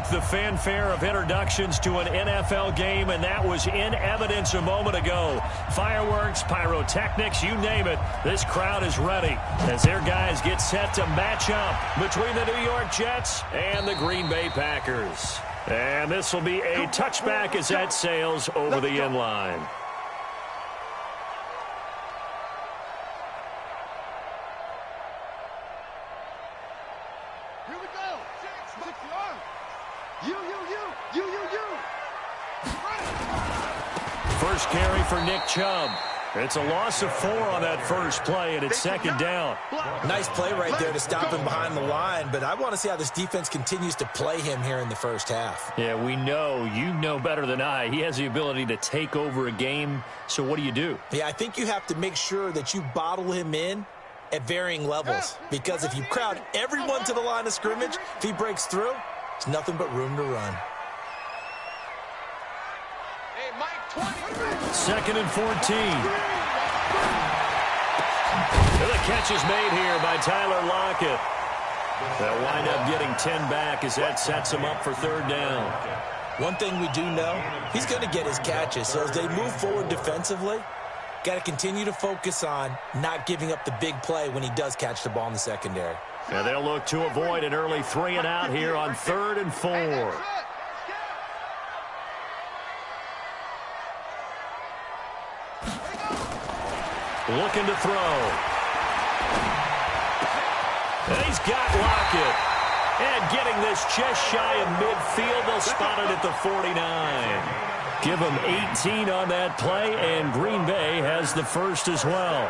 the fanfare of introductions to an NFL game, and that was in evidence a moment ago. Fireworks, pyrotechnics, you name it. This crowd is ready as their guys get set to match up between the New York Jets and the Green Bay Packers. And this will be a touchback as that sails over the end line. First carry for Nick Chubb. It's a loss of 4 on that first play, and it's second down. Nice play right there to stop him behind the line, but I want to see how this defense continues to play him here in the first half. Yeah, we know. You know better than I. He has the ability to take over a game, so what do? Yeah, I think you have to make sure that you bottle him in at varying levels, because if you crowd everyone to the line of scrimmage, if he breaks through, it's nothing but room to run. Second and 14. The catch is made here by Tyler Lockett. They'll wind up getting 10 back as that sets him up for third down. One thing we do know, he's going to get his catches. So as they move forward defensively, got to continue to focus on not giving up the big play when he does catch the ball in the secondary. And they'll look to avoid an early 3-and-out here on 3rd and 4. Looking to throw. And he's got Lockett. And getting this just shy of midfield, they'll spot it at the 49. Give him 18 on that play, and Green Bay has the first as well.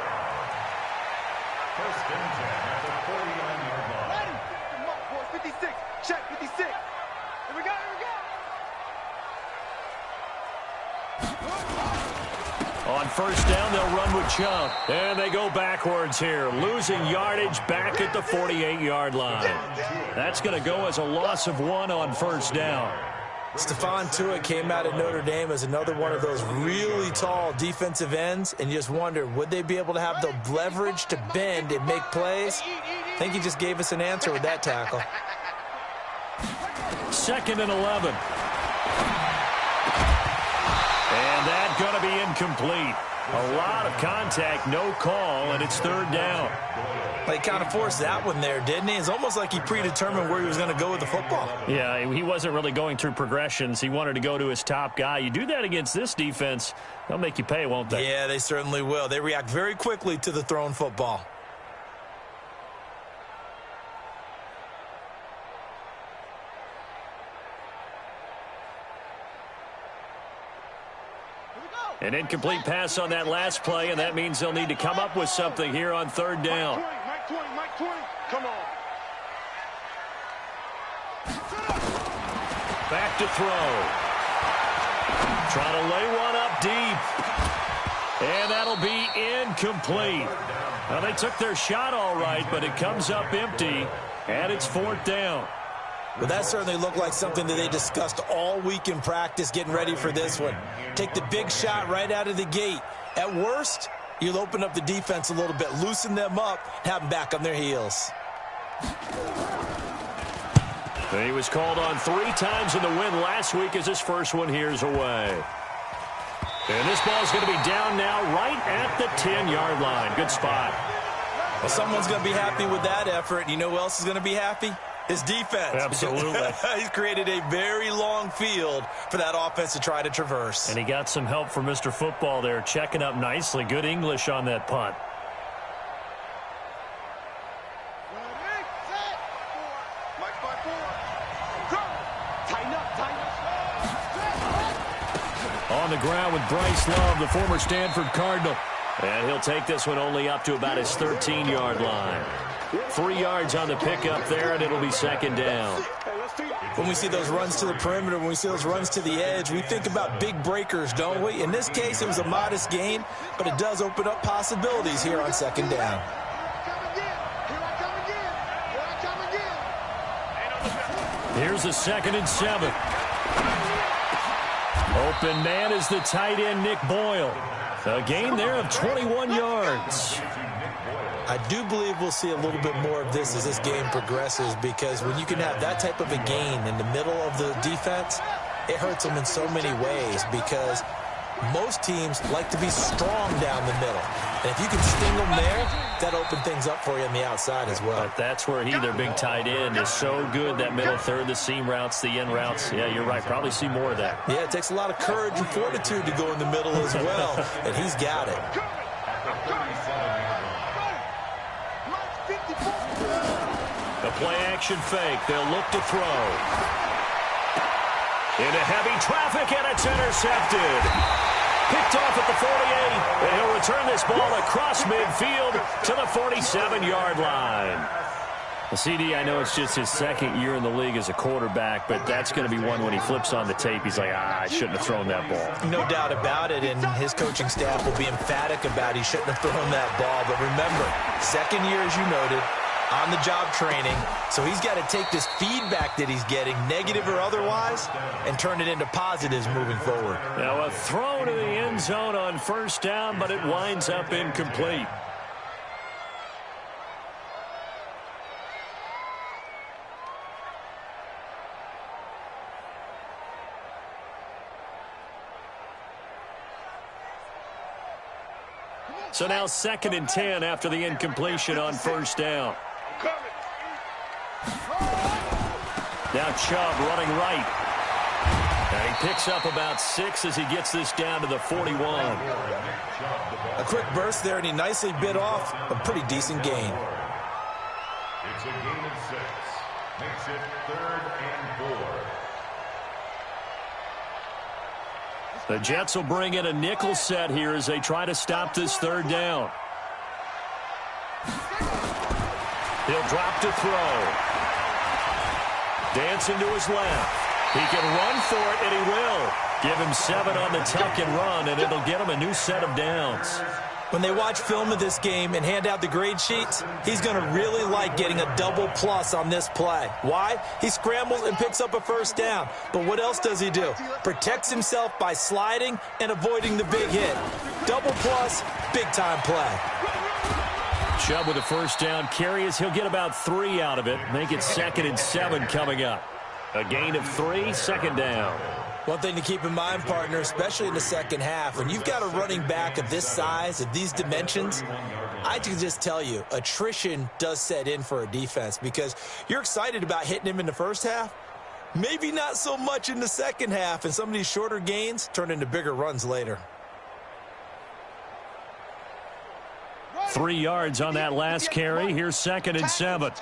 First and 10 at the 49-yard line. Come on, boys. 56. Check 56. Here we go. On first down, they'll run with Chubb. And they go backwards here, losing yardage back at the 48-yard line. That's going to go as a loss of 1 on first down. Stephon Tuitt came out of Notre Dame as another one of those really tall defensive ends, and you just wonder, would they be able to have the leverage to bend and make plays? I think he just gave us an answer with that tackle. Second and 11. And that's going to be incomplete. A lot of contact, no call, and it's third down. He kind of forced that one there, didn't he? It's almost like he predetermined where he was going to go with the football. Yeah, he wasn't really going through progressions. He wanted to go to his top guy. You do that against this defense, they'll make you pay, won't they? Yeah, they certainly will. They react very quickly to the thrown football. An incomplete pass on that last play, and that means they'll need to come up with something here on third down. Mike 20. Come on. Back to throw. Trying to lay one up deep. And that'll be incomplete. Well, they took their shot all right, but it comes up empty, and it's fourth down. Well, that certainly looked like something that they discussed all week in practice getting ready for this one. Take the big shot right out of the gate. At worst, you'll open up the defense a little bit, loosen them up, have them back on their heels. He was called on 3 times in the win last week as his first one here's away. And this ball's going to be down now right at the 10-yard line. Good spot. Well, someone's going to be happy with that effort. You know who else is going to be happy? His defense. Absolutely. He's created a very long field for that offense to try to traverse. And he got some help from Mr. Football there, checking up nicely. Good English on that punt. On the ground with Bryce Love, the former Stanford Cardinal. And he'll take this one only up to about his 13-yard line. 3 yards on the pickup there, and it'll be second down. When we see those runs to the perimeter, when we see those runs to the edge, we think about big breakers, don't we? In this case, it was a modest gain, but it does open up possibilities here on second down. Here's a 2nd and 7. Open man is the tight end, Nick Boyle. A gain there of 21 yards. I do believe we'll see a little bit more of this as this game progresses, because when you can have that type of a gain in the middle of the defense, it hurts them in so many ways, because most teams like to be strong down the middle. And if you can sting them there, that opens things up for you on the outside as well. But that's where their big tight end, is so good, that middle third, the seam routes, the in routes. Yeah, you're right. Probably see more of that. Yeah, it takes a lot of courage and fortitude to go in the middle as well, and he's got it. The play-action fake. They'll look to throw. Into heavy traffic, and it's intercepted. Picked off at the 48, and he'll return this ball across midfield to the 47-yard line. The CD, I know it's just his second year in the league as a quarterback, but that's going to be one when he flips on the tape, he's like, I shouldn't have thrown that ball. No doubt about it, and his coaching staff will be emphatic about he shouldn't have thrown that ball. But remember, second year, as you noted, on-the-job training, so he's got to take this feedback that he's getting, negative or otherwise, and turn it into positives moving forward. Now a throw to the end zone on first down, but it winds up incomplete. So now 2nd and 10 after the incompletion on first down. Now Chubb running right. And he picks up about 6 as he gets this down to the 41. A quick burst there, and he nicely bit off a pretty decent gain. It's a gain of 6. Makes it 3rd and 4. The Jets will bring in a nickel set here as they try to stop this 3rd down. He'll drop to throw. Dancing to his left. He can run for it, and he will. Give him 7 on the tuck and run, and it'll get him a new set of downs. When they watch film of this game and hand out the grade sheets, he's going to really like getting a double plus on this play. Why? He scrambles and picks up a first down. But what else does he do? Protects himself by sliding and avoiding the big hit. Double plus, big-time play. Chubb with a first down carry as he'll get about 3 out of it. Make it 2nd and 7 coming up. A gain of 3, 2nd down. One thing to keep in mind, partner, especially in the second half, when you've got a running back of this size, of these dimensions, I can just tell you, attrition does set in for a defense, because you're excited about hitting him in the first half, maybe not so much in the second half, and some of these shorter gains turn into bigger runs later. 3 yards on that last carry. Here's 2nd and 7.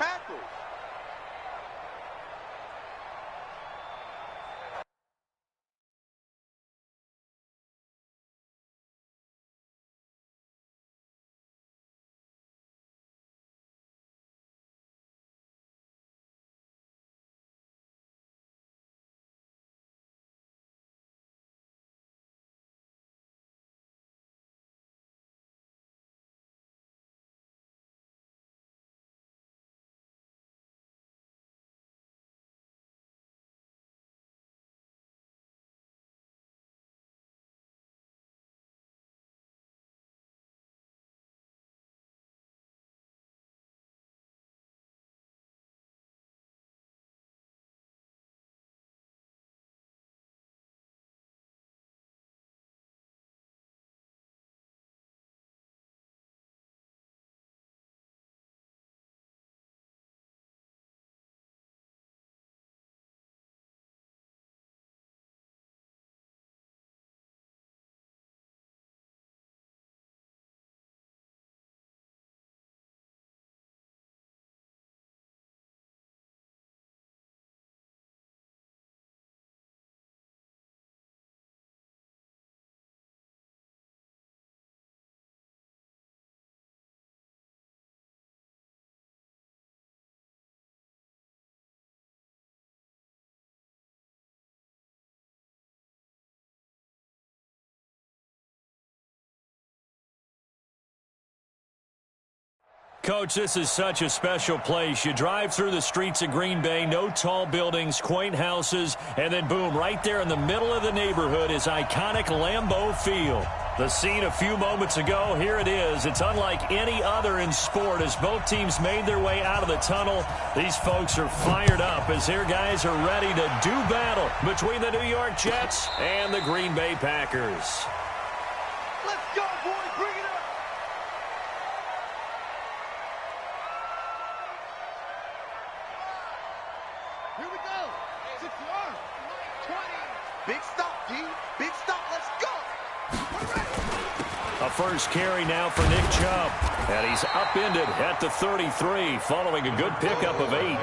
Coach, this is such a special place. You drive through the streets of Green Bay, no tall buildings, quaint houses, and then boom, right there in the middle of the neighborhood is iconic Lambeau Field. The scene a few moments ago, here it is. It's unlike any other in sport as both teams made their way out of the tunnel. These folks are fired up as their guys are ready to do battle between the New York Jets and the Green Bay Packers. Let's go, boys. Bring it up. Here we go. 6-yard. 20. Big stop, D. Big stop. Let's go. A first carry now for Nick Chubb. And he's upended at the 33 following a good pickup of 8.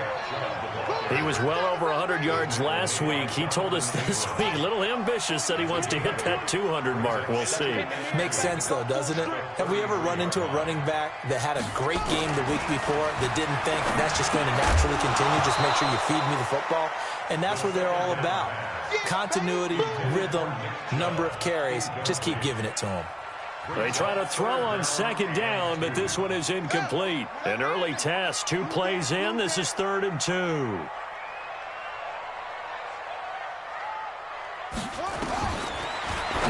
He was well over 100 yards last week. He told us this week, a little ambitious, that he wants to hit that 200 mark. We'll see. Makes sense, though, doesn't it? Have we ever run into a running back that had a great game the week before that didn't think that's just going to naturally continue? Just make sure you feed me the football. And that's what they're all about. Continuity, rhythm, number of carries. Just keep giving it to them. They try to throw on second down, but this one is incomplete. An early test, 2 plays in. This is 3rd and 2.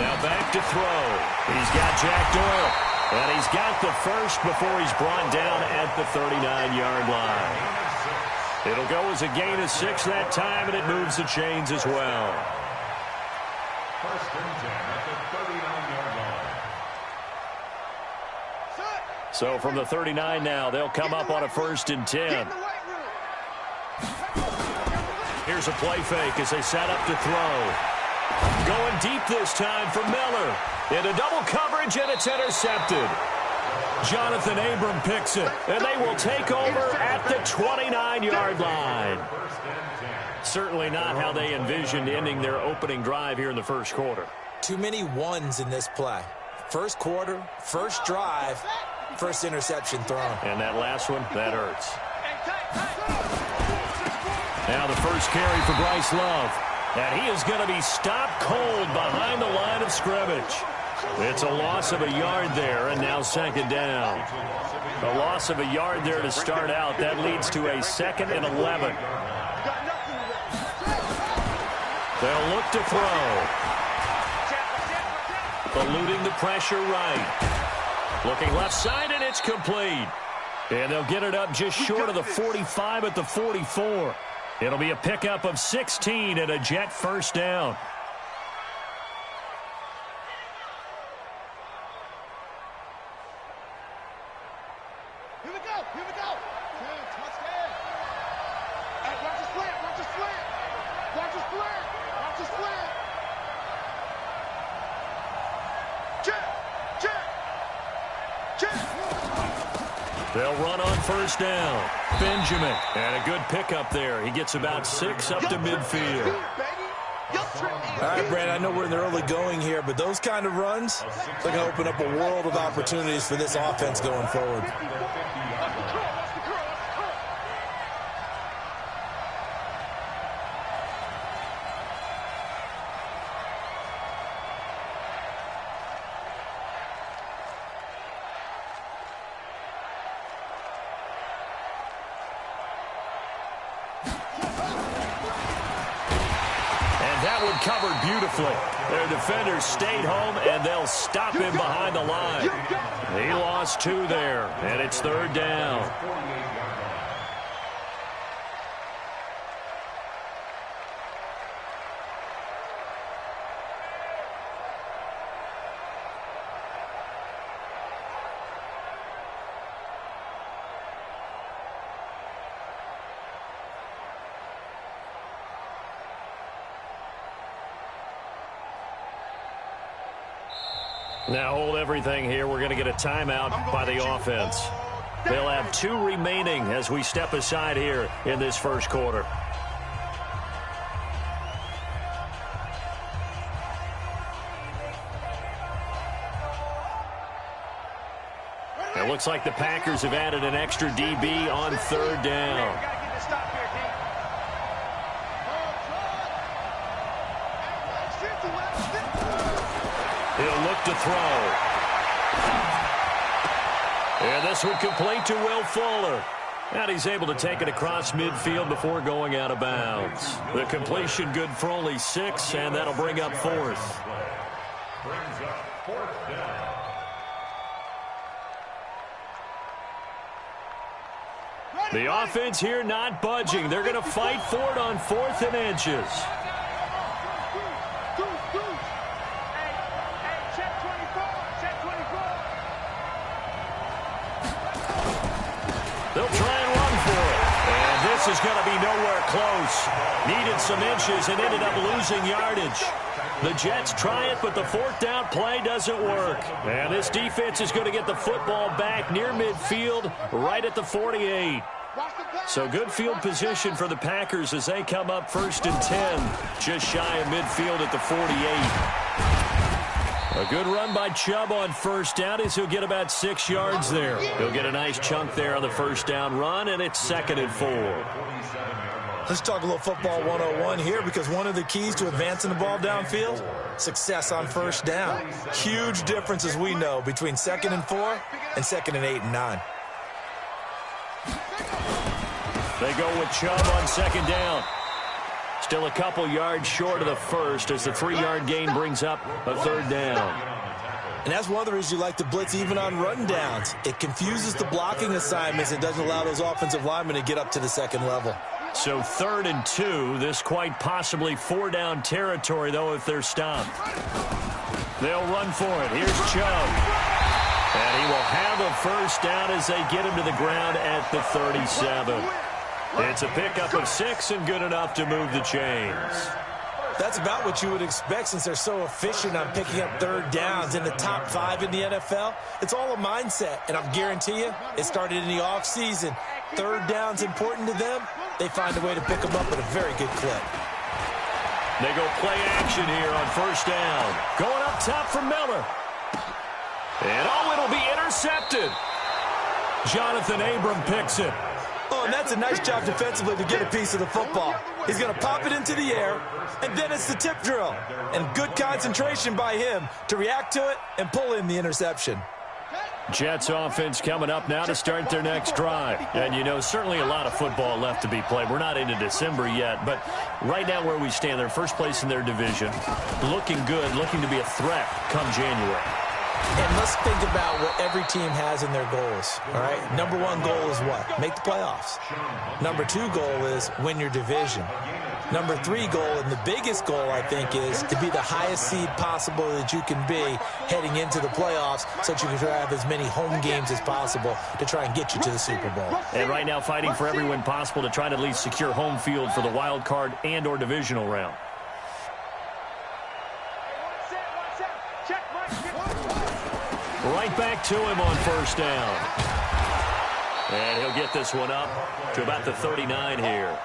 Now back to throw. He's got Jack Doyle. And he's got the first before he's brought down at the 39-yard line. It'll go as a gain of 6 that time, and it moves the chains as well. 1st and 10 at the 39-yard line. So from the 39 now, they'll come up on a 1st and 10. Here's a play fake as they set up to throw. Going deep this time for Miller. Into double coverage, and it's intercepted. Jonathan Abram picks it, and they will take over at the 29-yard line. Certainly not how they envisioned ending their opening drive here in the first quarter. Too many ones in this play. First quarter, first drive, first interception thrown. And that last one, that hurts. Now the first carry for Bryce Love. And he is going to be stopped cold behind the line of scrimmage. It's a loss of a yard there, and now 2nd down. A loss of a yard there to start out. That leads to a 2nd and 11. They'll look to throw. Eluding the pressure right. Looking left side, and it's complete. And they'll get it up just short of the 45 at the 44. It'll be a pickup of 16 and a Jet first down. Here we go. Here we go. Touchdown. Hey, watch the slant. Watch the slant. Watch the slant. Watch the slant. Jet. They'll run on 1st down. Benjamin. And a good pickup there. He gets about 6 up to midfield. All right, Brad, I know we're in the early going here, but those kind of runs, they're going to open up a world of opportunities for this offense going forward. Covered beautifully. Their defenders stayed home, and they'll stop him behind the line. He lost 2 there, and it's 3rd down. Now hold everything here. We're going to get a timeout by the offense. They'll have 2 remaining as we step aside here in this first quarter. It looks like the Packers have added an extra DB on 3rd down. He'll look to throw. And this one complete to Will Fuller. And he's able to take it across midfield before going out of bounds. The completion good for only 6, and that'll bring up 4th. Brings up The offense here not budging. They're going to fight for it on 4th and inches. They'll try and run for it. And this is going to be nowhere close. Needed some inches and ended up losing yardage. The Jets try it, but the 4th down play doesn't work. And this defense is going to get the football back near midfield, right at the 48. So good field position for the Packers as they come up 1st and 10, just shy of midfield at the 48. A good run by Chubb on 1st down as he'll get about 6 yards there. He'll get a nice chunk there on the 1st down run, and it's 2nd and 4. Let's talk a little football 101 here, because one of the keys to advancing the ball downfield, success on 1st down. Huge difference, as we know, between 2nd and 4 and 2nd and 8 and 9. They go with Chubb on 2nd down. Still a couple yards short of the 1st as the 3-yard gain brings up a 3rd down. And that's one of the reasons you like to blitz even on run downs. It confuses the blocking assignments. It doesn't allow those offensive linemen to get up to the 2nd level. So 3rd and 2. This quite possibly 4-down territory, though, if they're stopped. They'll run for it. Here's Chubb. And he will have a 1st down as they get him to the ground at the 37. It's a pickup of 6 and good enough to move the chains. That's about what you would expect since they're so efficient on picking up 3rd downs in the top 5 in the NFL. It's all a mindset, and I guarantee you it started in the offseason. 3rd down's important to them. They find a way to pick them up at a very good clip. They go play action here on 1st down. Going up top for Miller. And it'll be intercepted. Jonathan Abram picks it. Oh, and that's a nice job defensively to get a piece of the football. He's going to pop it into the air, and then it's the tip drill. And good concentration by him to react to it and pull in the interception. Jets offense coming up now to start their next drive. And, you know, certainly a lot of football left to be played. We're not into December yet, but right now where we stand, they're first place in their division. Looking good, looking to be a threat come January. And let's think about what every team has in their goals, all right? Number 1 goal is what? Make the playoffs. Number 2 goal is win your division. Number 3 goal, and the biggest goal, I think, is to be the highest seed possible that you can be heading into the playoffs so that you can have as many home games as possible to try and get you to the Super Bowl. And right now fighting for every win possible to try to at least secure home field for the wild card and or divisional round. Right back to him on 1st down. And he'll get this one up to about the 39 here.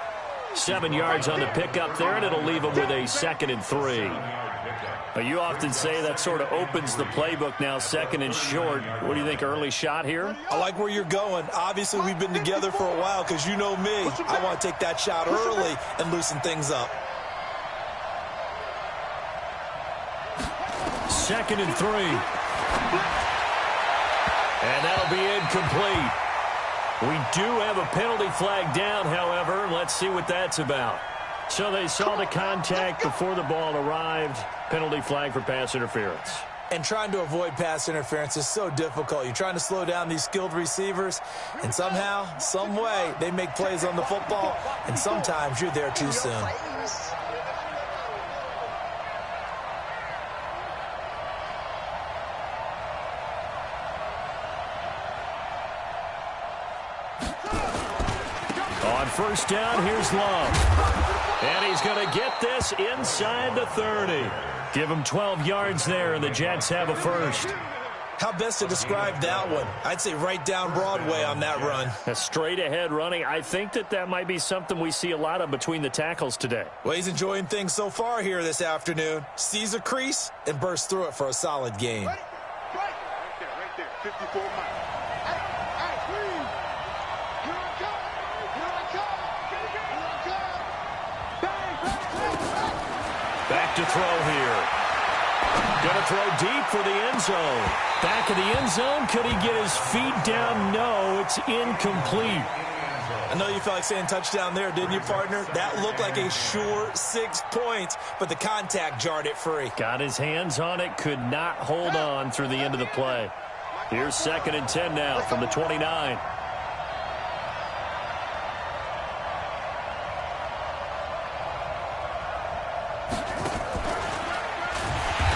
7 yards on the pickup there, and it'll leave him with a 2nd and 3. Now, you often say that sort of opens the playbook now, 2nd and short. What do you think, early shot here? I like where you're going. Obviously, we've been together for a while because you know me. I want to take that shot early and loosen things up. 2nd and 3. And that'll be incomplete. We do have a penalty flag down, however. Let's see what that's about. So they saw the contact before the ball arrived. Penalty flag for pass interference. And trying to avoid pass interference is so difficult. You're trying to slow down these skilled receivers, and somehow, some way, they make plays on the football, and sometimes you're there too soon. On 1st down, here's Love. And he's going to get this inside the 30. Give him 12 yards there, and the Jets have a 1st. How best to describe that one? I'd say right down Broadway on that run. A straight-ahead running. I think that might be something we see a lot of between the tackles today. Well, he's enjoying things so far here this afternoon. Sees a crease and bursts through it for a solid game. Right there, 54 miles. Back to throw here. Going to throw deep for the end zone. Back of the end zone. Could he get his feet down? No, it's incomplete. I know you felt like saying touchdown there, didn't you, partner? That looked like a sure 6 points, but the contact jarred it free. Got his hands on it, could not hold on through the end of the play. Here's 2nd and 10 now from the 29.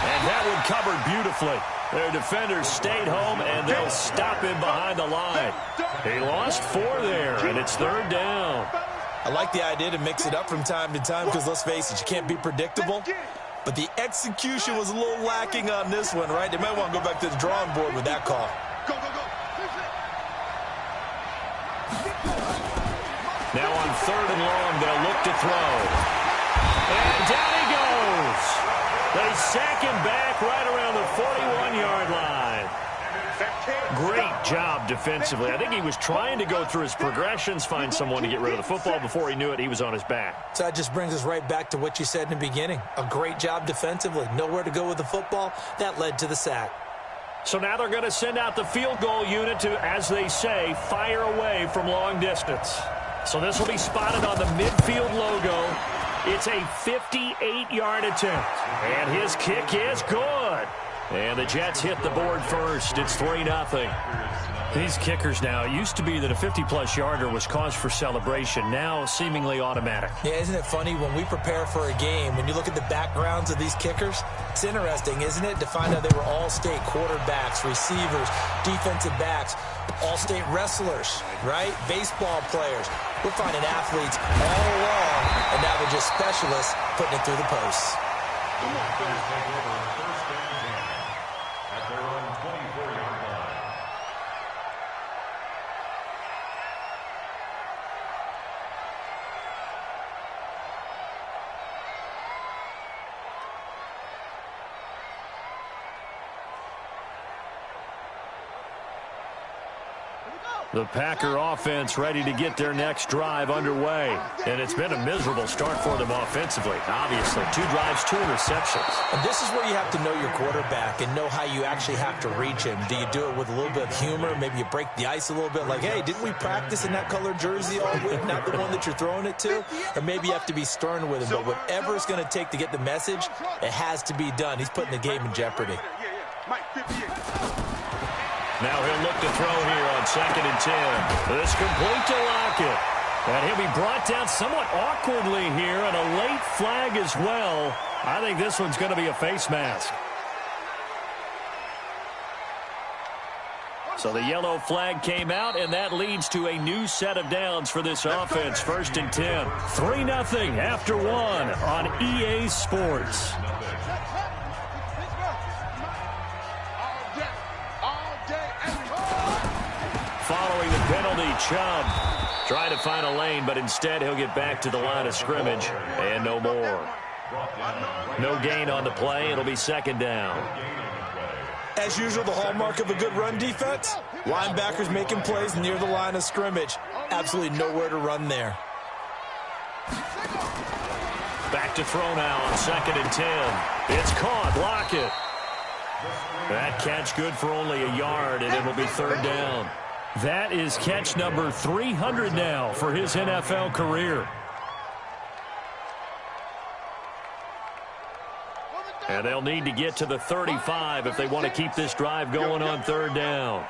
And that one covered beautifully. Their defenders stayed home, and they'll stop him behind the line. He lost 4 there, and it's 3rd down. I like the idea to mix it up from time to time because, let's face it, you can't be predictable. But the execution was a little lacking on this one, right? They might want to go back to the drawing board with that call. Now on 3rd and long, they'll look to throw. And down he goes. They sack him back right around the 41-yard line. Great job defensively. I think he was trying to go through his progressions, find someone to get rid of the football. Before he knew it, he was on his back. So that just brings us right back to what you said in the beginning. A great job defensively. Nowhere to go with the football. That led to the sack. So now they're going to send out the field goal unit to, as they say, fire away from long distance. So this will be spotted on the midfield logo. It's a 58-yard attempt. And his kick is good. And the Jets hit the board first. It's 3-0. These kickers now, it used to be that a 50-plus yarder was cause for celebration. Now seemingly automatic. Yeah, isn't it funny when we prepare for a game, when you look at the backgrounds of these kickers, it's interesting, isn't it, to find out they were all-state quarterbacks, receivers, defensive backs, all-state wrestlers, right? Baseball players. We're finding athletes all along, and now they're just specialists putting it through the posts. The Packer offense ready to get their next drive underway. And it's been a miserable start for them offensively. Obviously, 2 drives, 2 interceptions. And this is where you have to know your quarterback and know how you actually have to reach him. Do you do it with a little bit of humor? Maybe you break the ice a little bit like, hey, didn't we practice in that colored jersey all week, not the one that you're throwing it to? Or maybe you have to be stern with him. But whatever it's going to take to get the message, it has to be done. He's putting the game in jeopardy. Now he'll look to throw here on 2nd and 10. This complete to Lockett. And he'll be brought down somewhat awkwardly here, and a late flag as well. I think this one's going to be a face mask. So the yellow flag came out, and that leads to a new set of downs for this offense. 1st and 10. 3-0 after 1 on EA Sports. Following the penalty, Chubb trying to find a lane, but instead he'll get back to the line of scrimmage, and no more. No gain on the play. It'll be 2nd down. As usual, the hallmark of a good run defense, linebackers making plays near the line of scrimmage. Absolutely nowhere to run there. Back to throw now on 2nd and 10. It's caught. Lockett. That catch good for only a yard, and it'll be 3rd down. That is catch number 300 now for his NFL career. And they'll need to get to the 35 if they want to keep this drive going on 3rd down.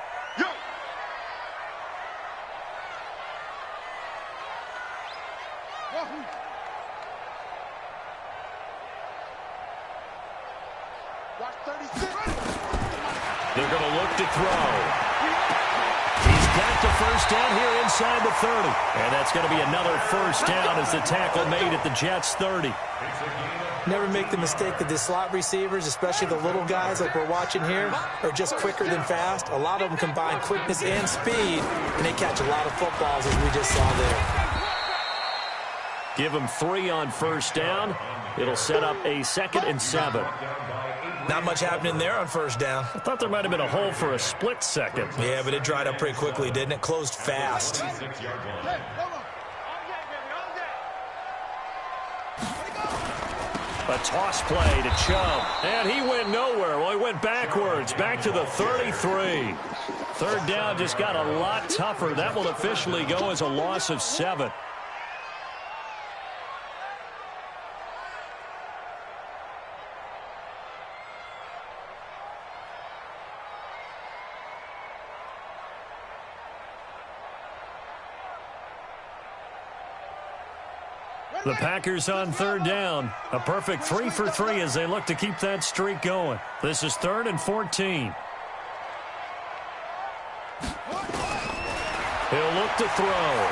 They're going to look to throw. He's got the 1st down here inside the 30. And that's going to be another 1st down as the tackle made at the Jets' 30. Never make the mistake that the slot receivers, especially the little guys like we're watching here, are just quicker than fast. A lot of them combine quickness and speed, and they catch a lot of footballs as we just saw there. Give them 3 on 1st down. It'll set up a 2nd and 7. Not much happening there on 1st down. I thought there might have been a hole for a split second. Yeah, but it dried up pretty quickly, didn't it? Closed fast. A toss play to Chubb. And he went nowhere. Well, he went backwards. Back to the 33. Third down just got a lot tougher. That will officially go as a loss of 7. The Packers on third down. A perfect 3 for 3 as they look to keep that streak going. This is 3rd and 14. He'll look to throw.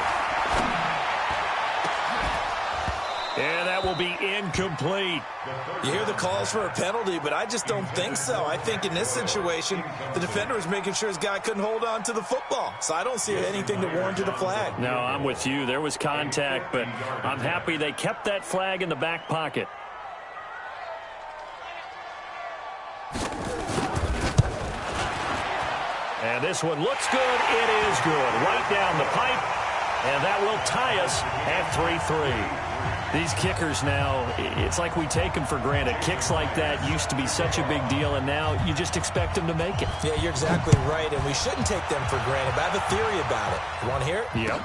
And that will be incomplete. You hear the calls for a penalty, but I just don't think so. I think in this situation, the defender was making sure his guy couldn't hold on to the football. So I don't see anything to warrant a flag. No, I'm with you. There was contact, but I'm happy they kept that flag in the back pocket. And this one looks good. It is good. Right down the pipe. And that will tie us at 3-3. These kickers now, it's like we take them for granted. Kicks like that used to be such a big deal, and now you just expect them to make it. Yeah, you're exactly right, and we shouldn't take them for granted, but I have a theory about it. You want to hear it? Yep.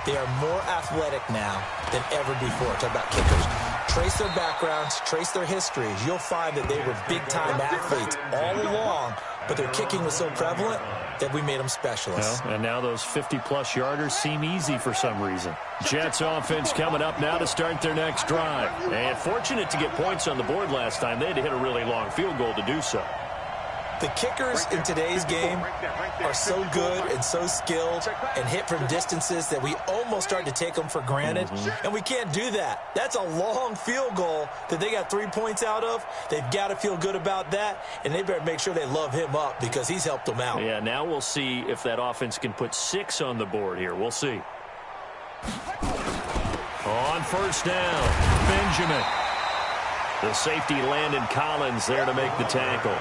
They are more athletic now than ever before. Talk about kickers. Trace their backgrounds, trace their histories. You'll find that they were big-time athletes all along, but their kicking was so prevalent that we made them specialists. Well, and now those 50-plus yarders seem easy for some reason. Jets offense coming up now to start their next drive. And fortunate to get points on the board last time. They had to hit a really long field goal to do so. The kickers in today's game are so good and so skilled and hit from distances that we almost start to take them for granted, and we can't do that. That's a long field goal that they got 3 points out of. They've got to feel good about that, and they better make sure they love him up because he's helped them out. Yeah, now we'll see if that offense can put 6 on the board here. We'll see. On first down, Benjamin. The safety Landon Collins there to make the tackle.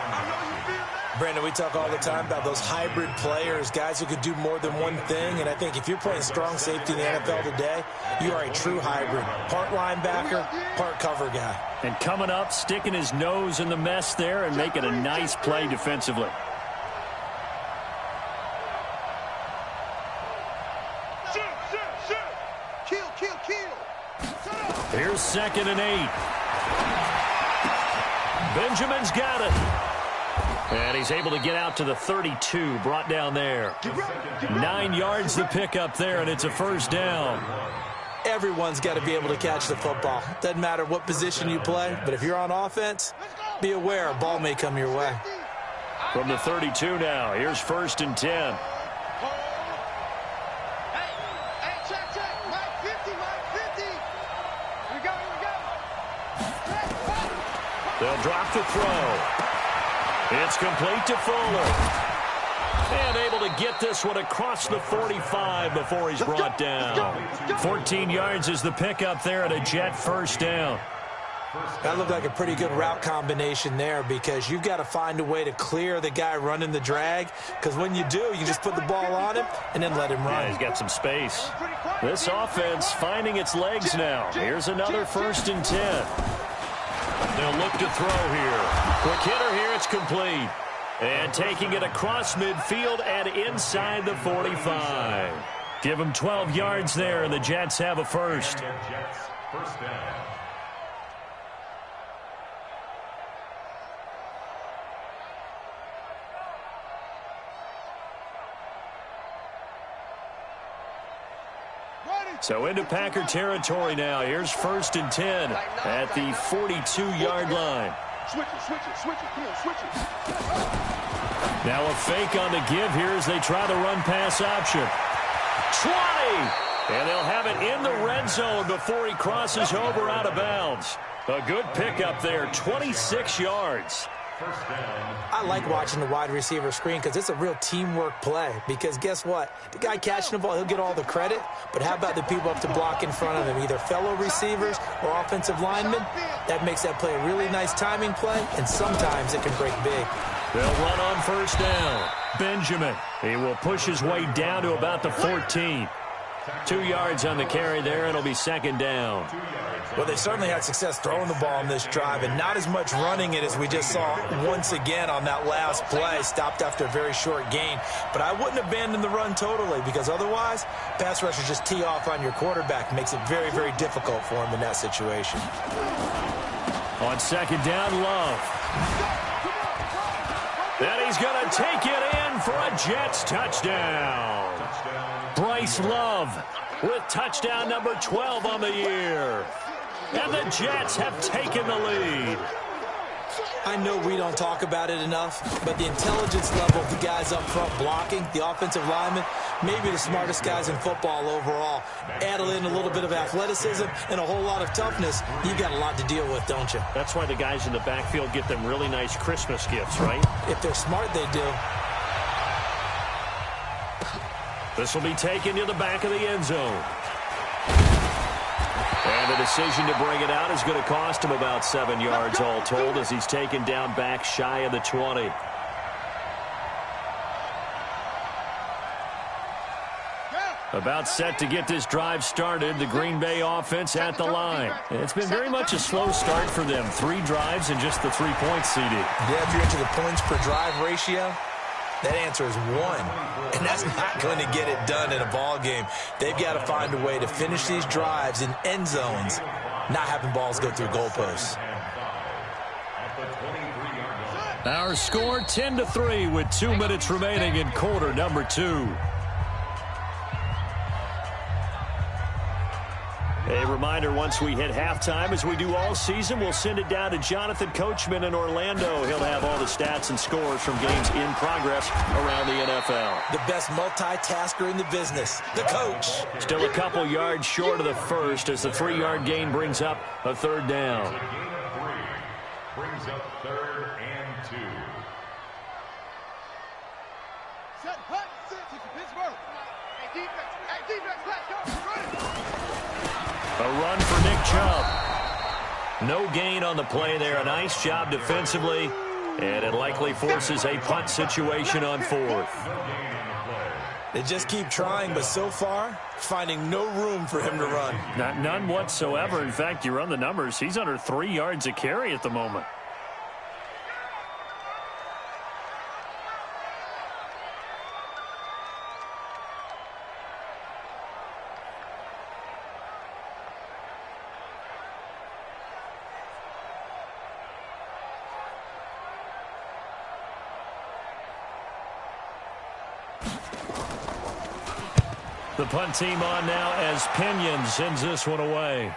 Brandon, we talk all the time about those hybrid players, guys who could do more than one thing, and I think if you're playing strong safety in the NFL today, you are a true hybrid. Part linebacker, part cover guy. And coming up, sticking his nose in the mess there and making a nice play defensively. Here's 2nd and 8. Benjamin's got it. And he's able to get out to the 32, brought down there. 9 yards to pick up there, and it's a first down. Everyone's got to be able to catch the football. Doesn't matter what position you play, but if you're on offense, be aware a ball may come your way. From the 32 now, here's 1st and 10. They'll drop the throw. It's complete to Fuller. And able to get this one across the 45 before he's brought down. 14 yards is the pickup there at a Jet first down. That looked like a pretty good route combination there because you've got to find a way to clear the guy running the drag, because when you do, you just put the ball on him and then let him run. Yeah, he's got some space. This offense finding its legs now. Here's another 1st and 10. They'll look to throw here. Quick hitter here, it's complete. And taking it across midfield and inside the 45. Give them 12 yards there, and the Jets have a first. So into Packer territory now. Here's 1st and 10 at the 42-yard line. Switch it, come on, switch it. Now a fake on the give here as they try the run-pass option. 20! And they'll have it in the red zone before he crosses over out of bounds. A good pickup there, 26 yards. I like watching the wide receiver screen because it's a real teamwork play. Because guess what? The guy catching the ball, he'll get all the credit. But how about the people up to block in front of him, either fellow receivers or offensive linemen? That makes that play a really nice timing play, and sometimes it can break big. They'll run on first down. Benjamin, he will push his way down to about the 14. 2 yards on the carry there. It'll be second down. Well, they certainly had success throwing the ball on this drive, and not as much running it as we just saw once again on that last play. Stopped after a very short gain. But I wouldn't abandon the run totally, because otherwise, pass rushers just tee off on your quarterback. Makes it very, very difficult for him in that situation. On second down, Love. And he's going to take it in for a Jets touchdown. Bryce Love with touchdown number 12 on the year. And the Jets have taken the lead. I know we don't talk about it enough, but the intelligence level of the guys up front blocking, the offensive linemen, maybe the smartest guys in football overall. Add in a little bit of athleticism and a whole lot of toughness, you got a lot to deal with, don't you? That's why the guys in the backfield get them really nice Christmas gifts, right? If they're smart, they do. This will be taken to the back of the end zone. And the decision to bring it out is going to cost him about 7 yards all told, as he's taken down back shy of the 20. About set to get this drive started, the Green Bay offense at the line. It's been very much a slow start for them. 3 drives and just the 3 points, CD. Yeah, if you're into the points per drive ratio, that answer is 1. And that's not going to get it done in a ball game. They've got to find a way to finish these drives in end zones, not having balls go through goalposts. Our score 10-3 with 2 minutes remaining in quarter number 2. A reminder, once we hit halftime, as we do all season, we'll send it down to Jonathan Coachman in Orlando. He'll have all the stats and scores from games in progress around the NFL. The best multitasker in the business, the coach. Still a couple yards short of the first as the 3-yard gain brings up a third down. Brings up 3rd and 2. Set, hut, sit, Pittsburgh. Hey, defense, let's go. A run for Nick Chubb. No gain on the play there. A nice job defensively. And it likely forces a punt situation on 4th. They just keep trying, but so far, finding no room for him to run. None whatsoever. In fact, you run the numbers. He's under 3 yards a carry at the moment. The punt team on now as Pinion sends this one away.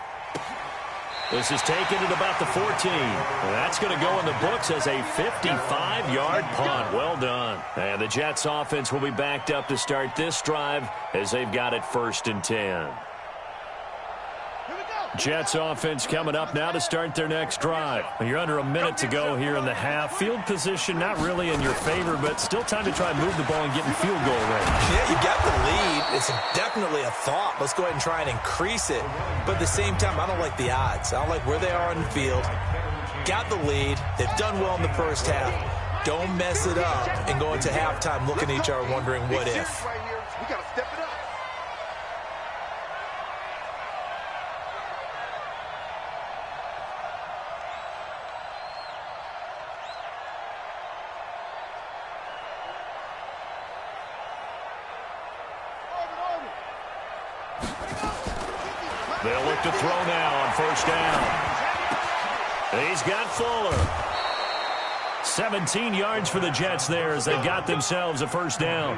This is taken at about the 14. That's going to go in the books as a 55-yard punt. Well done. And the Jets offense will be backed up to start this drive as they've got it 1st and 10. Jets offense coming up now to start their next drive. You're under a minute to go here in the half. Field position not really in your favor, but still time to try and move the ball and get in field goal range. Yeah, you got the lead. It's definitely a thought. Let's go ahead and try and increase it. But at the same time, I don't like the odds. I don't like where they are on the field. Got the lead. They've done well in the first half. Don't mess it up and go into halftime looking at each other wondering what if. We got to step it up. They'll look to throw now on 1st down. He's got Fuller. 17 yards for the Jets there as they've got themselves a 1st down.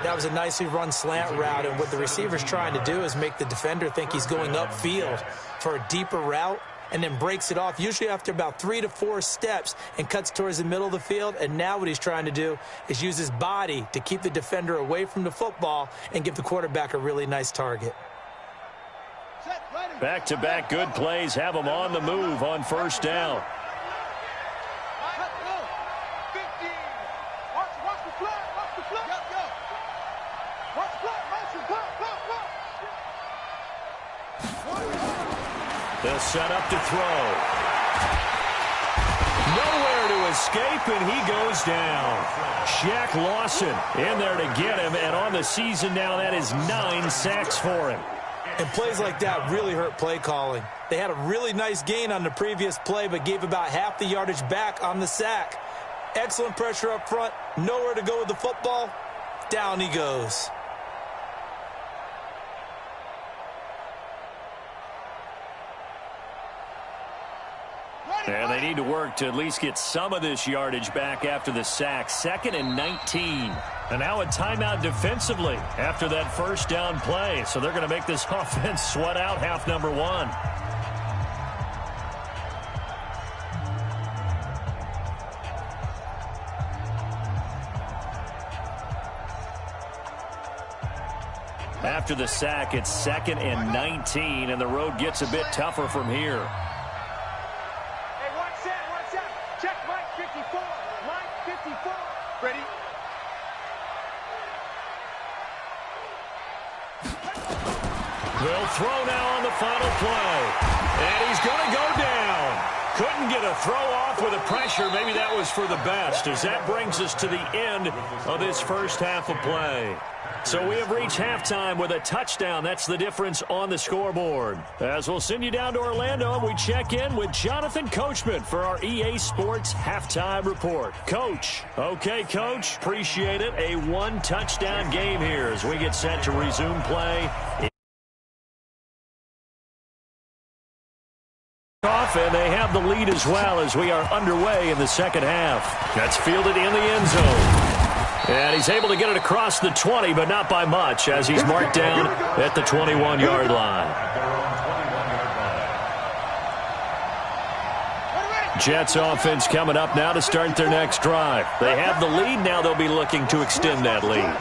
That was a nicely run slant route, and what the receiver's trying to do is make the defender think he's going upfield for a deeper route and then breaks it off, usually after about 3 to 4 steps, and cuts towards the middle of the field. And now what he's trying to do is use his body to keep the defender away from the football and give the quarterback a really nice target. Back-to-back good plays have them on the move on 1st down. They'll set up to throw. Nowhere to his escape, and he goes down. Shaq Lawson in there to get him, and on the season now, that is 9 sacks for him. And plays like that really hurt play calling. They had a really nice gain on the previous play, but gave about half the yardage back on the sack. Excellent pressure up front, nowhere to go with the football. Down he goes. And they need to work to at least get some of this yardage back after the sack. 2nd and 19. And now a timeout defensively after that first down play. So they're going to make this offense sweat out half number 1. After the sack, it's 2nd and 19, and the road gets a bit tougher from here. Check Mike 54. Mike 54. Ready? They'll throw now on the final play. And he's going to go down. Couldn't get a throw off with the pressure. Maybe that was for the best, as that brings us to the end of this first half of play. So we have reached halftime with a touchdown. That's the difference on the scoreboard. As we'll send you down to Orlando, and we check in with Jonathan Coachman for our EA Sports Halftime Report. Coach. Okay, Coach. Appreciate it. A 1-touchdown game here as we get set to resume play. And they have the lead as well as we are underway in the second half. That's fielded in the end zone. And he's able to get it across the 20, but not by much, as he's marked down at the 21-yard line. Jets offense coming up now to start their next drive. They have the lead. Now they'll be looking to extend that lead.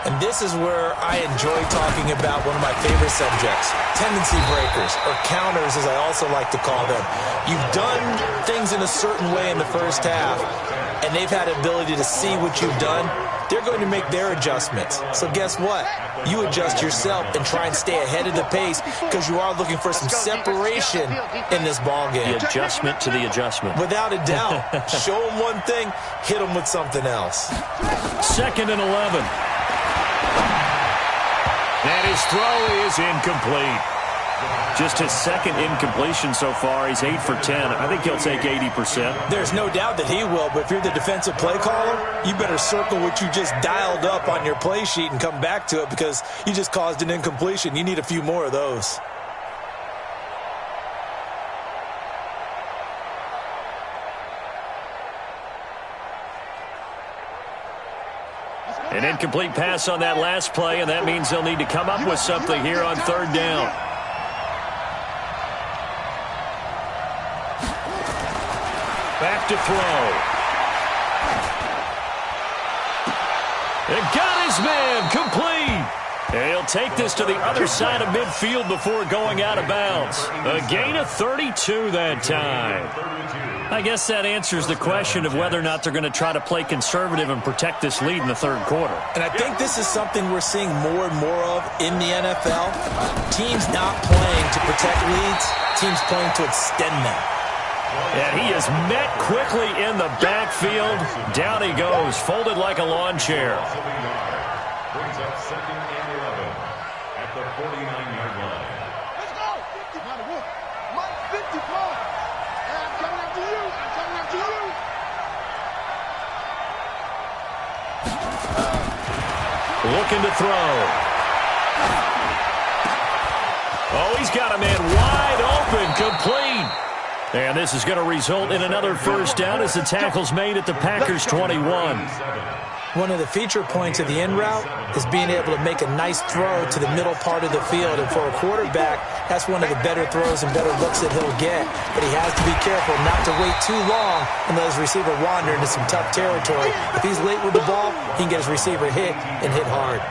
And this is where I enjoy talking about one of my favorite subjects, tendency breakers, or counters as I also like to call them. You've done things in a certain way in the first half, and they've had the ability to see what you've done. They're going to make their adjustments. So guess what? You adjust yourself and try and stay ahead of the pace because you are looking for some separation in this ball game. The adjustment to the adjustment. Without a doubt. Show them one thing, hit them with something else. 2nd and 11. And his throw is incomplete. Just his second incompletion so far. He's 8 for 10. I think he'll take 80%. There's no doubt that he will, but if you're the defensive play caller, you better circle what you just dialed up on your play sheet and come back to it because you just caused an incompletion. You need a few more of those. An incomplete pass on that last play, and that means they'll need to come up with something here on 3rd down. Back to throw. And got his man complete. And he'll take this to the other side of midfield before going out of bounds. A gain of 32 that time. I guess that answers the question of whether or not they're going to try to play conservative and protect this lead in the 3rd quarter. And I think this is something we're seeing more and more of in the NFL. Teams not playing to protect leads, teams playing to extend them. And he is met quickly in the backfield. Down he goes, folded like a lawn chair. Brings up 2nd and 11 at the 49-yard line. Let's go. 50. Mike 55. And I'm coming after you. I'm coming after you. Looking to throw. Oh, he's got a man wide open, complete. And this is going to result in another first down as the tackle's made at the Packers' 21. One of the feature points of the in route is being able to make a nice throw to the middle part of the field. And for a quarterback, that's one of the better throws and better looks that he'll get. But he has to be careful not to wait too long and let his receiver wander into some tough territory. If he's late with the ball, he can get his receiver hit and hit hard.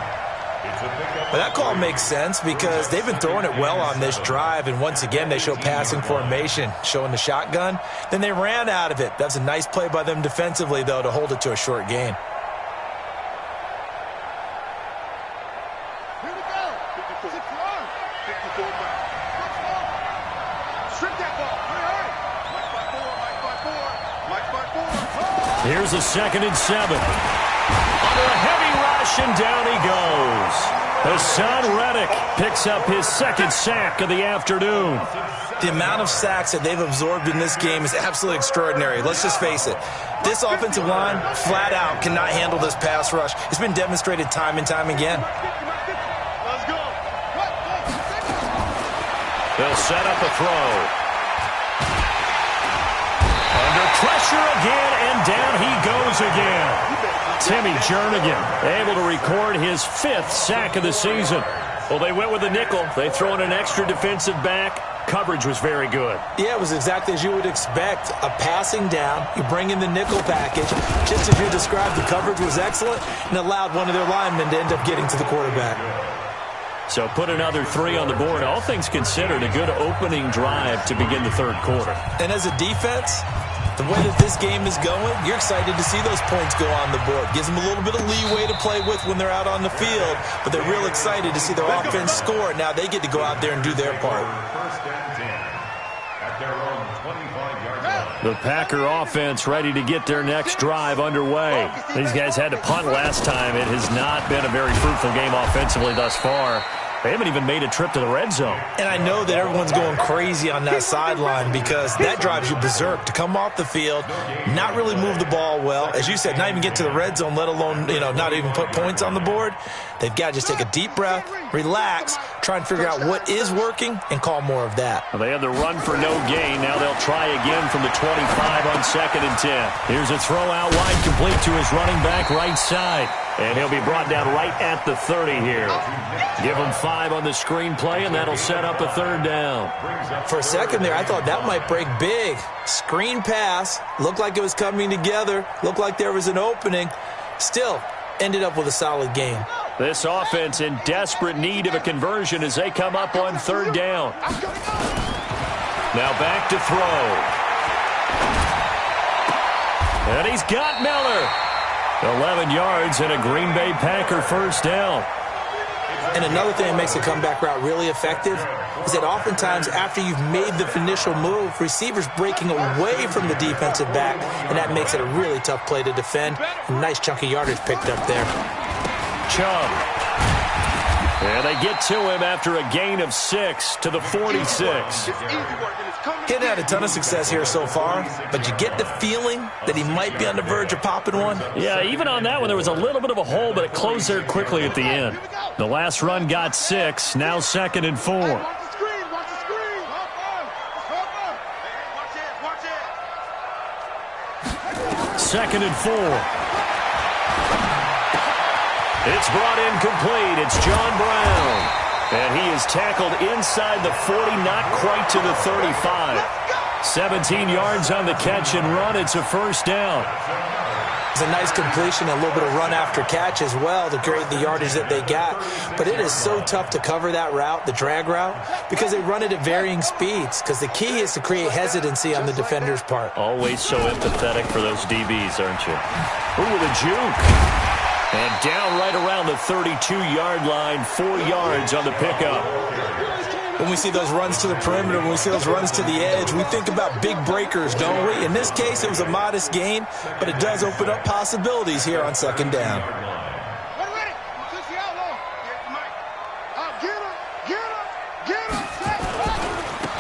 But that call makes sense because they've been throwing it well on this drive, and once again they show passing formation, showing the shotgun. Then they ran out of it. That's a nice play by them defensively, though, to hold it to a short gain. Here we go. 54. 54. Strip that ball. Hurry. Mike by 4. Mike by 4. Mike by 4. Here's a 2nd and 7. Under a heavy rush, and down he goes. Hassan Reddick picks up his 2nd sack of the afternoon. The amount of sacks that they've absorbed in this game is absolutely extraordinary. Let's just face it. This offensive line, flat out, cannot handle this pass rush. It's been demonstrated time and time again. Let's go. They'll set up a throw. Under pressure again, and down he goes again. Timmy Jernigan able to record his 5th sack of the season. Well, they went with a nickel. They throw in an extra defensive back. Coverage was very good. Yeah, it was exactly as you would expect. A passing down, you bring in the nickel package. Just as you described, the coverage was excellent and allowed one of their linemen to end up getting to the quarterback. So put another 3 on the board. All things considered, a good opening drive to begin the 3rd quarter. And as a defense, the way that this game is going, you're excited to see those points go on the board. Gives them a little bit of leeway to play with when they're out on the field, but they're real excited to see their offense score. Now they get to go out there and do their part. First and 10 at their own 25-yard line. The Packer offense ready to get their next drive underway. These guys had to punt last time. It has not been a very fruitful game offensively thus far. They haven't even made a trip to the red zone. And I know that everyone's going crazy on that sideline because that drives you berserk to come off the field, not really move the ball well. As you said, not even get to the red zone, let alone, not even put points on the board. They've got to just take a deep breath, relax, try and figure out what is working, and call more of that. Well, they had the run for no gain. Now they'll try again from the 25 on 2nd and 10. Here's a throw out wide, complete to his running back right side. And he'll be brought down right at the 30 here. Give him 5 on the screen play, and that'll set up a 3rd down. For a second there, I thought that might break big. Screen pass, looked like it was coming together, looked like there was an opening. Still, ended up with a solid game. This offense in desperate need of a conversion as they come up on 3rd down. Now back to throw. And he's got Miller. 11 yards and a Green Bay Packer 1st down. And another thing that makes a comeback route really effective is that oftentimes after you've made the initial move, receivers breaking away from the defensive back, and that makes it a really tough play to defend. A nice chunk of yardage picked up there. Chubb. And they get to him after a gain of 6 to the 46. He hadn't had a ton of success here so far, but you get the feeling that he might be on the verge of popping one. Yeah, even on that one, there was a little bit of a hole, but it closed there quickly at the end. The last run got 6, now 2nd and 4. Watch the screen. 2nd and 4. It's brought in complete. It's John Brown. And he is tackled inside the 40, not quite to the 35. 17 yards on the catch and run. It's a 1st down. It's a nice completion, a little bit of run after catch as well to create the yardage that they got. But it is so tough to cover that route, the drag route, because they run it at varying speeds. Because the key is to create hesitancy on the defender's part. Always so empathetic for those DBs, aren't you? Ooh, with a juke. And down right around the 32-yard line, 4 yards on the pickup. When we see those runs to the perimeter, when we see those runs to the edge, we think about big breakers, don't we? In this case, it was a modest gain, but it does open up possibilities here on 2nd down.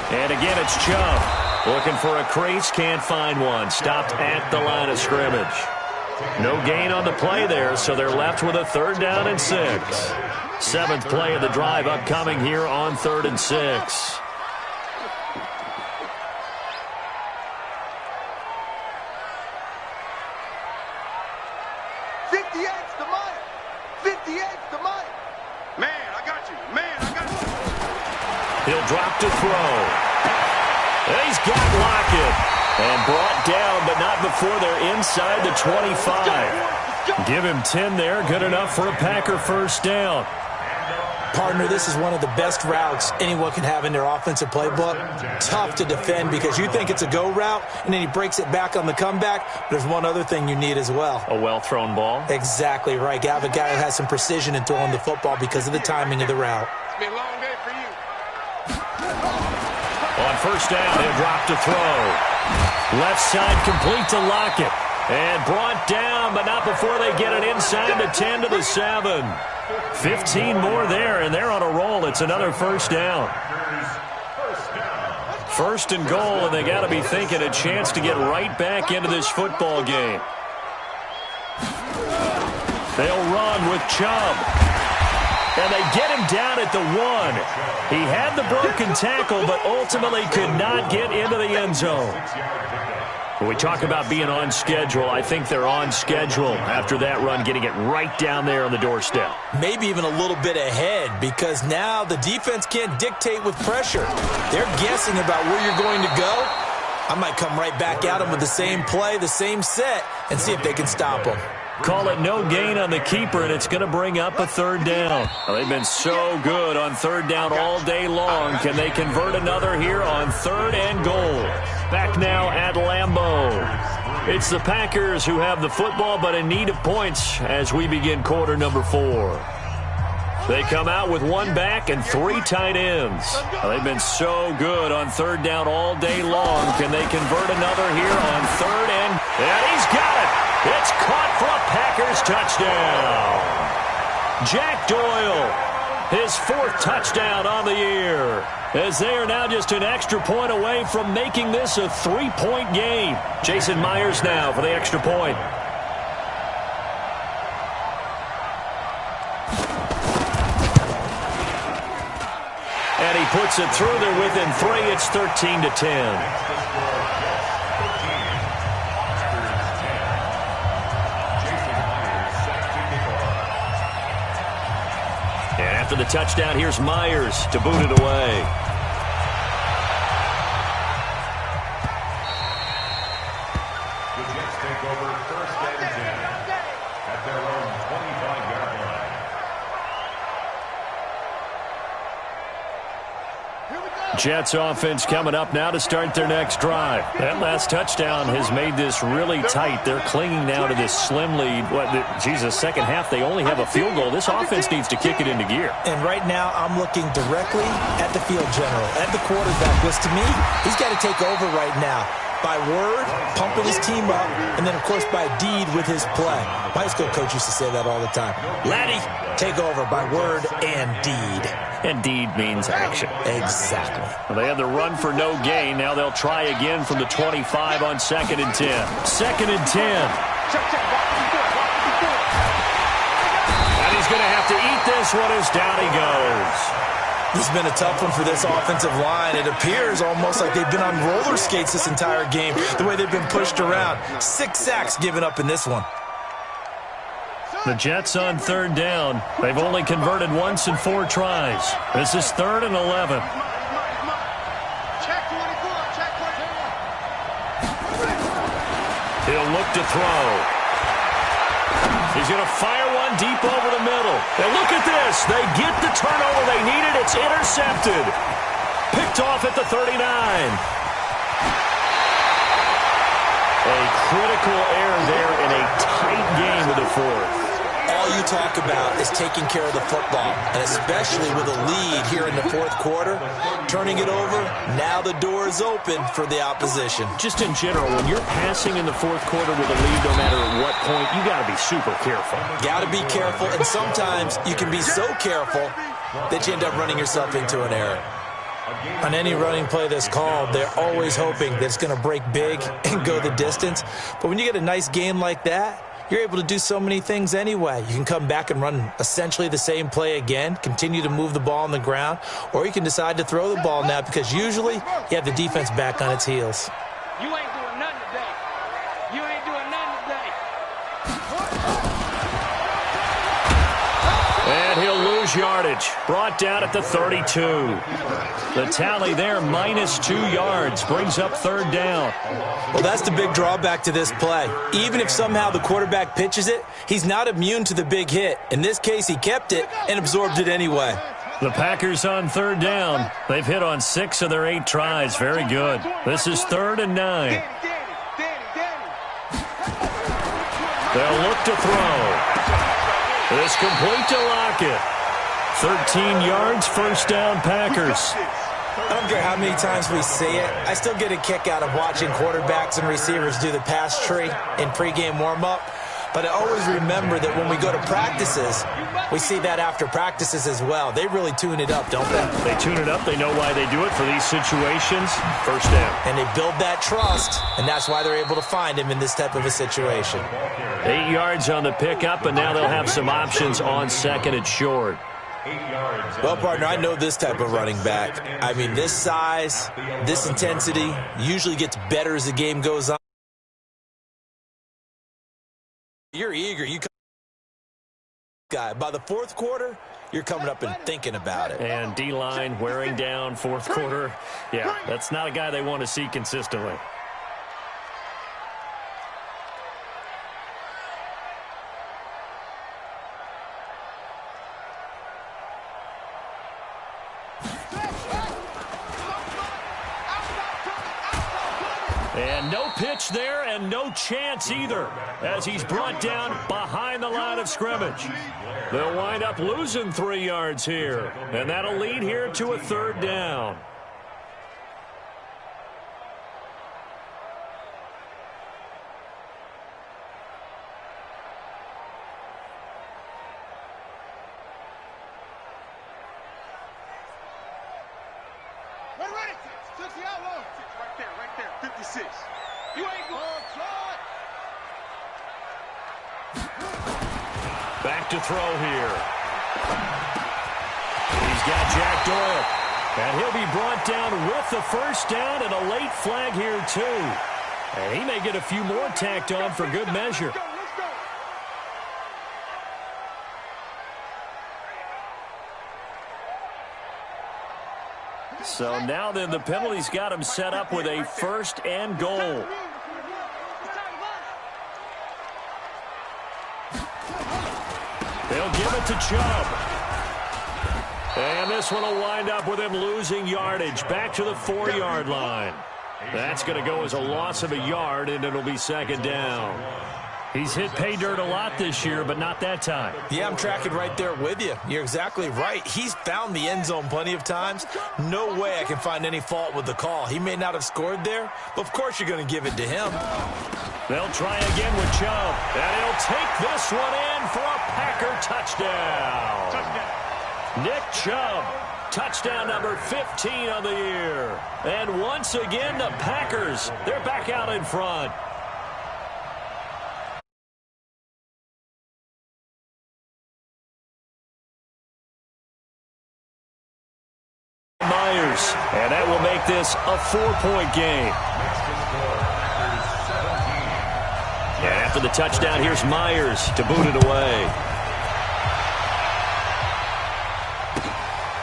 And again, it's Chubb. Looking for a crease, can't find one. Stopped at the line of scrimmage. No gain on the play there, so they're left with a 3rd down and 6. 7th play of the drive upcoming here on 3rd and 6. He'll drop to throw. And he's got Lockett. And brought down, but not before they're inside the 25. Give him 10 there. Good enough for a Packer 1st down. Partner, this is one of the best routes anyone can have in their offensive playbook. Tough to defend because you think it's a go route, and then he breaks it back on the comeback. But there's one other thing you need as well. A well-thrown ball? Exactly right. You have a guy who has some precision in throwing the football because of the timing of the route. It's been a long day for you. On 1st down, he'll drop to throw. Left side complete to Lockett. And brought down, but not before they get it inside the 10 to the 7. 15 more there, and they're on a roll. It's another first down. First and goal, and they got to be thinking a chance to get right back into this football game. They'll run with Chubb. And they get him down at the 1. He had the broken tackle, but ultimately could not get into the end zone. When we talk about being on schedule, I think they're on schedule after that run, getting it right down there on the doorstep. Maybe even a little bit ahead, because now the defense can't dictate with pressure. They're guessing about where you're going to go. I might come right back at them with the same play, the same set, and see if they can stop them. Call it no gain on the keeper, and it's going to bring up a third down. Well, they've been so good on third down all day long. Can they convert another here on third and goal? Back now at Lambeau. It's the Packers who have the football, but in need of points as we begin quarter number 4. They come out with one back and 3 tight ends. Well, they've been so good on third down all day long. Can they convert another here on third and he's got it. It's caught for a Packers touchdown. Jack Doyle, his 4th touchdown on the year, as they are now just an extra point away from making this a 3-point game. Jason Myers now for the extra point. And he puts it through there within 3. It's 13-10. After the touchdown, here's Myers to boot it away. The Jets take over first and 10 at their own 25-yard line. Jets offense coming up now to start their next drive. That last touchdown has made this really tight. They're clinging now to this slim lead. Second half, they only have a field goal. This offense needs to kick it into gear. And right now, I'm looking directly at the field general, at the quarterback, which to me, he's got to take over right now. By word, pumping his team up, and then, of course, by deed with his play. My high school coach used to say that all the time. Laddie, take over by word and deed. And deed means action. Exactly. Well, they had the run for no gain. Now they'll try again from the 25 on 2nd and 10. 2nd and 10. And he's going to have to eat this one as down he goes. This has been a tough one for this offensive line. It appears almost like they've been on roller skates this entire game, the way they've been pushed around. 6 sacks given up in this one. The Jets on third down. They've only converted once in 4 tries. This is 3rd and 11. He'll look to throw. He's going to fire one deep over the middle. And look at this. They get the turnover they needed. It's intercepted. Picked off at the 39. A critical error there in a tight game of the 4th. All you talk about is taking care of the football, and especially with a lead here in the 4th quarter, turning it over, now the door is open for the opposition. Just in general, when you're passing in the 4th quarter with a lead, no matter at what point, you got to be super careful. Got to be careful, and sometimes you can be so careful that you end up running yourself into an error. On any running play that's called, they're always hoping that it's going to break big and go the distance. But when you get a nice game like that, you're able to do so many things anyway. You can come back and run essentially the same play again, continue to move the ball on the ground, or you can decide to throw the ball now because usually you have the defense back on its heels. You ain't doing nothing today. You ain't doing nothing today. And he'll lose yardage. Brought down at the 32. The tally there, -2 yards, brings up 3rd down. Well, that's the big drawback to this play. Even if somehow the quarterback pitches it, he's not immune to the big hit. In this case, he kept it and absorbed it anyway. The Packers on 3rd down. They've hit on 6 of their 8 tries. Very good. This is 3rd and 9. They'll look to throw. It's complete to Lockett. 13 yards, first down Packers. I don't care how many times we see it. I still get a kick out of watching quarterbacks and receivers do the pass tree in pregame warm-up. But I always remember that when we go to practices, we see that after practices as well. They really tune it up, don't they? They tune it up. They know why they do it for these situations. First down. And they build that trust, and that's why they're able to find him in this type of a situation. 8 yards on the pickup, and now they'll have some options on second and short. Well, partner, I know this type of running back. I mean, this size, this intensity usually gets better as the game goes on. You're eager. You guy. By the fourth quarter, you're coming up and thinking about it. And D-line wearing down fourth quarter. Yeah, that's not a guy they want to see consistently. And no pitch there and no chance either as he's brought down behind the line of scrimmage. They'll wind up losing 3 yards here, and that'll lead here to a third down. Ready. 60 out low. Right there. 56. You ain't going shot. Back to throw here. He's got Jack Doyle. And he'll be brought down with the first down and a late flag here too. And he may get a few more tacked on for good measure. Let's go. So now then the penalty's got him set up with a first and goal. They'll give it to Chubb. And this one will wind up with him losing yardage back to the 4-yard line. That's going to go as a loss of a yard, and it'll be second down. He's hit pay dirt a lot this year, but not that time. Yeah, I'm tracking right there with you. You're exactly right. He's found the end zone plenty of times. No way I can find any fault with the call. He may not have scored there, but of course you're going to give it to him. They'll try again with Chubb, and he'll take this one in for a Packer touchdown. Nick Chubb, touchdown number 15 of the year. And once again, the Packers, they're back out in front. Myers, and that will make this a 4-point game. And after the touchdown, here's Myers to boot it away.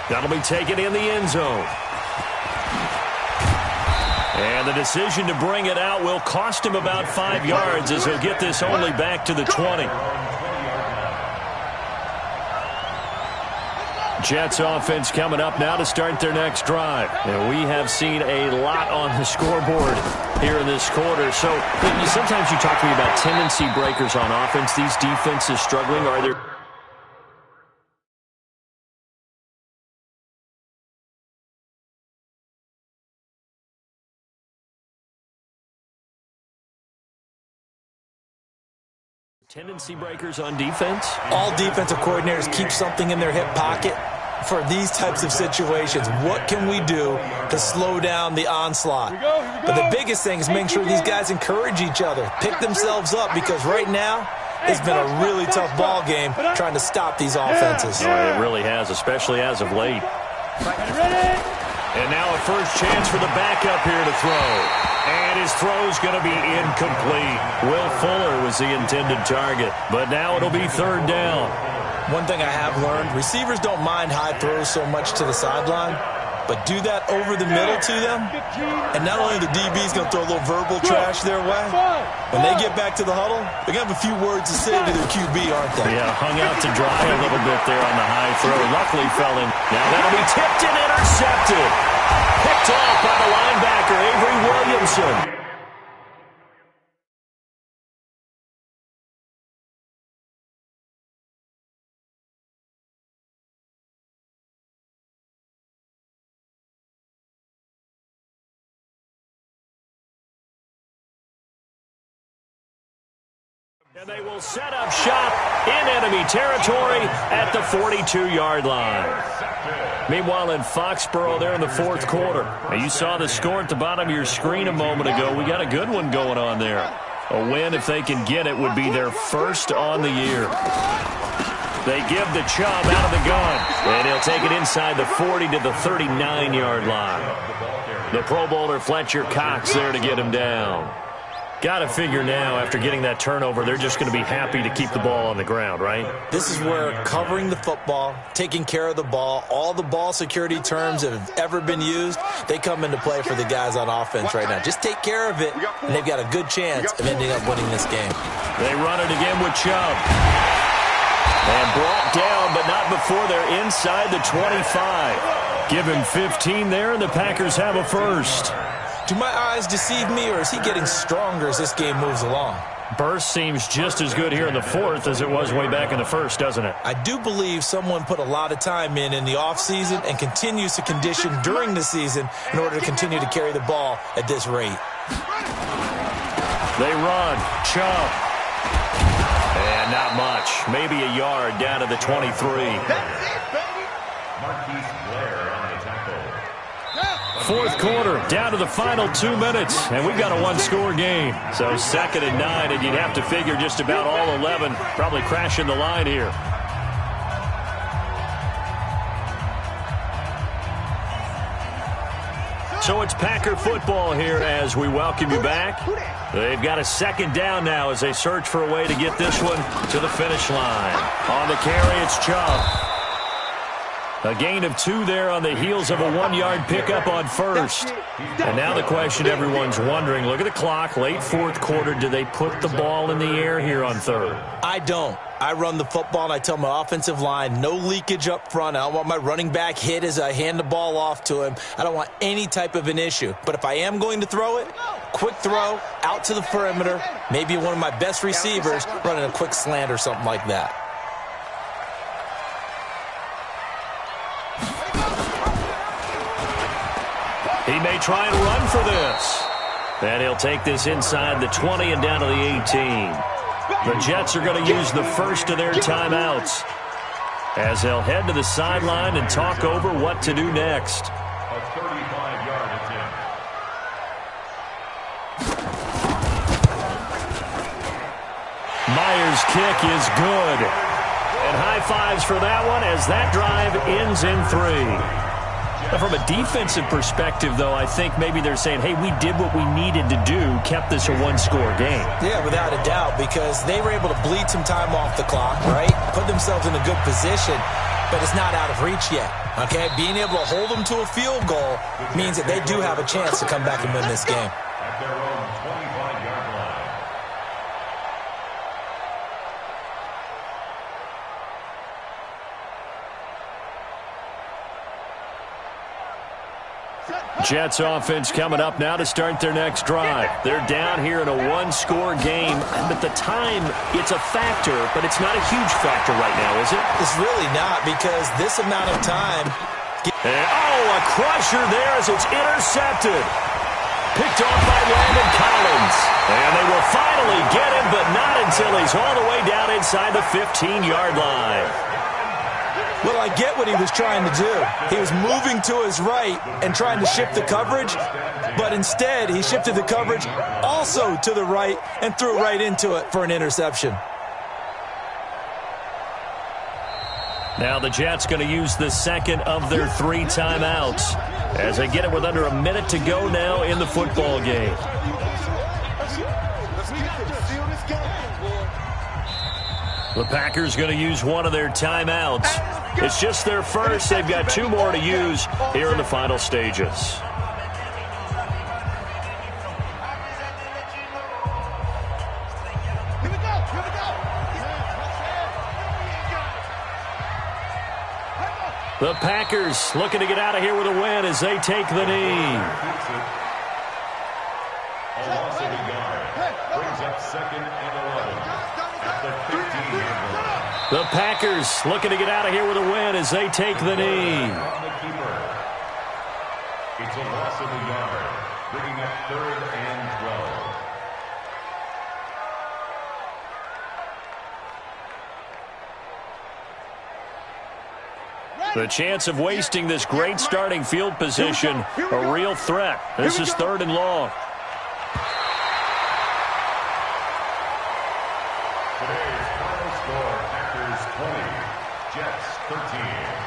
That'll be taken in the end zone. And the decision to bring it out will cost him about 5 yards as he'll get this only back to the 20. Jets offense coming up now to start their next drive. And we have seen a lot on the scoreboard here in this quarter. So sometimes you talk to me about tendency breakers on offense. These defenses struggling. Are there tendency breakers on defense? All defensive coordinators keep something in their hip pocket for these types of situations. What can we do to slow down the onslaught? But the biggest thing is making sure these guys encourage each other, pick themselves up, because right now it's been a really tough ball game trying to stop these offenses. Oh, it really has, especially as of late. And now a first chance for the backup here to throw. And his throw's going to be incomplete. Will Fuller was the intended target, but now it'll be third down. One thing I have learned, receivers don't mind high throws so much to the sideline, but do that over the middle to them, and not only the DB's going to throw a little verbal trash their way, when they get back to the huddle, they're going to have a few words to say to their QB, aren't they? Yeah, hung out to dry a little bit there on the high throw. Luckily fell in. Now that'll be tipped and intercepted. Picked off by the linebacker, Avery Williamson. And they will set up shop in enemy territory at the 42-yard line. Meanwhile, in Foxborough, there in the fourth quarter. Now, you saw the score at the bottom of your screen a moment ago. We got a good one going on there. A win, if they can get it, would be their first on the year. They give the Chubb out of the gun, and he'll take it inside the 40 to the 39-yard line. The Pro Bowler Fletcher Cox there to get him down. Got to figure now, after getting that turnover, they're just going to be happy to keep the ball on the ground, right? This is where covering the football, taking care of the ball, all the ball security terms that have ever been used, they come into play for the guys on offense right now. Just take care of it, and they've got a good chance of ending up winning this game. They run it again with Chubb. And brought down, but not before they're inside the 25. Give him 15 there, and the Packers have a first. Do my eyes deceive me, or is he getting stronger as this game moves along? Burst seems just as good here in the fourth as it was way back in the first, doesn't it? I do believe someone put a lot of time in the offseason and continues to condition during the season in order to continue to carry the ball at this rate. They run. Chubb. And not much. Maybe a yard down to the 23. Fourth quarter, down to the final 2 minutes, and we've got a one-score game. So 2nd and 9, and you'd have to figure just about all 11 probably crashing the line here. So it's Packer football here as we welcome you back. They've got a second down now as they search for a way to get this one to the finish line. On the carry, it's Chubb. A gain of 2 there on the heels of a 1-yard pickup on first. And now the question everyone's wondering, look at the clock, late fourth quarter, do they put the ball in the air here on third? I don't. I run the football, and I tell my offensive line, no leakage up front. I don't want my running back hit as I hand the ball off to him. I don't want any type of an issue. But if I am going to throw it, quick throw, out to the perimeter, maybe one of my best receivers running a quick slant or something like that. He may try and run for this. And he'll take this inside the 20 and down to the 18. The Jets are going to use the first of their timeouts as they'll head to the sideline and talk over what to do next. A 35-yard attempt. Myers' kick is good. And high fives for that one as that drive ends in 3. From a defensive perspective, though, I think maybe they're saying, hey, we did what we needed to do, kept this a one-score game. Yeah, without a doubt, because they were able to bleed some time off the clock, right? Put themselves in a good position, but it's not out of reach yet, okay? Being able to hold them to a field goal means that they do have a chance to come back and win this game. At their own 25-yard line. Jets offense coming up now to start their next drive. They're down here in a one-score game. At the time, it's a factor, but it's not a huge factor right now, is it? It's really not, because this amount of time... a crusher there as it's intercepted. Picked off by Landon Collins. And they will finally get him, but not until he's all the way down inside the 15-yard line. Well, I get what he was trying to do. He was moving to his right and trying to shift the coverage, but instead he shifted the coverage also to the right and threw right into it for an interception. Now the Jets going to use the second of their 3 timeouts as they get it with under a minute to go now in the football game. The Packers going to use one of their timeouts. It's just their first. They've got 2 more to use here in the final stages. The Packers looking to get out of here with a win as they take the knee. A loss of a yard. Brings up 2nd and 11 at the 15-yard line. The Packers looking to get out of here with a win as they take the knee. On the keeper. It's a loss of a yard. Bringing up 3rd and 12. The chance of wasting this great starting field position, a real threat. This is 3rd and long. Today's final score, Packers 20, Jets 13.